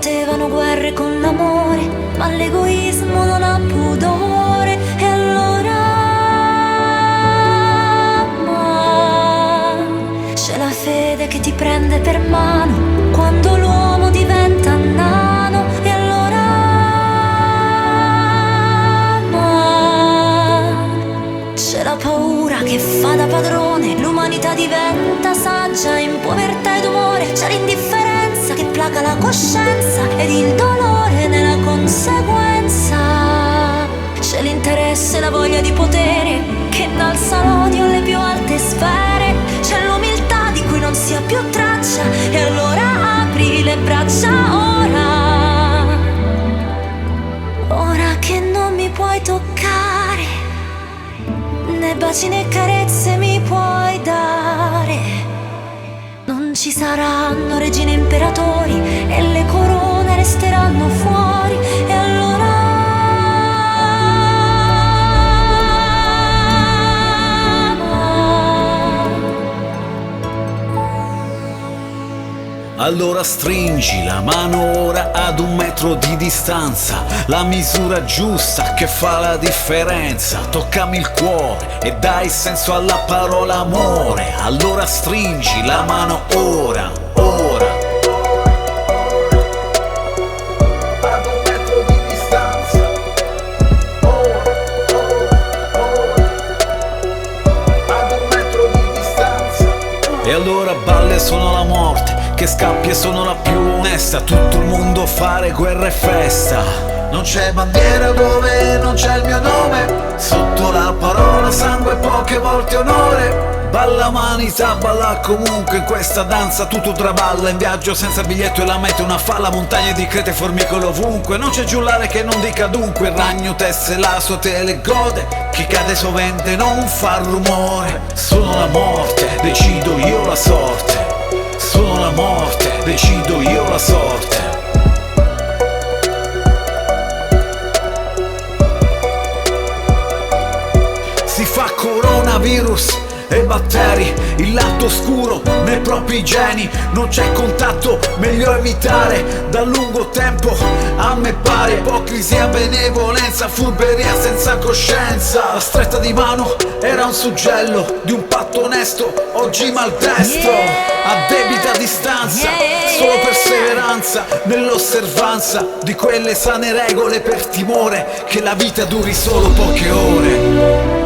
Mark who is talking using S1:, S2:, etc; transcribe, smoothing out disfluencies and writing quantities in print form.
S1: potevano guerre con l'amore, ma l'egoismo non ha pudore. E allora c'è la fede che ti prende per mano quando l'uomo diventa nano. E allora c'è la paura che fa da padrone, l'umanità diventa saggia in povertà ed umore. C'è l'indifferenza che placa la coscienza ed il dolore nella conseguenza. C'è l'interesse e la voglia di potere che innalza l'odio alle più alte sfere. C'è l'umiltà di cui non si ha più traccia. E allora apri le braccia ora che non mi puoi toccare, né baci né carezze mi puoi dare. Non ci saranno regine e imperatori e le corone resteranno fuori. E allora
S2: allora stringi la mano ora ad 1 metro di distanza, la misura giusta che fa la differenza. Toccami il cuore e dai senso alla parola amore. Allora stringi la mano ora, ora. Ad 1 metro di distanza, ad 1 metro di distanza. E allora balle sono la morte, che scappi e sono la più onesta. Tutto il mondo fare guerra e festa. Non c'è bandiera dove non c'è il mio nome, sotto la parola sangue poche volte onore. Balla umanità, balla comunque in questa danza. Tutto traballa in viaggio senza biglietto e la meta è una falla. Montagne di crete, formicolo ovunque. Non c'è giullare che non dica dunque. Il ragno tesse la sua tele gode. Chi cade sovente non fa rumore. Sono la morte, decido io la sorte. Sono la morte, decido io la sorte. Si fa coronavirus e batteri, il lato oscuro nei propri geni. Non c'è contatto, meglio evitare da lungo tempo. A me pare ipocrisia, benevolenza, furberia senza coscienza. La stretta di mano era un suggello di un patto onesto, oggi maldestro. A debita distanza, solo perseveranza nell'osservanza di quelle sane regole, per timore che la vita duri solo poche ore.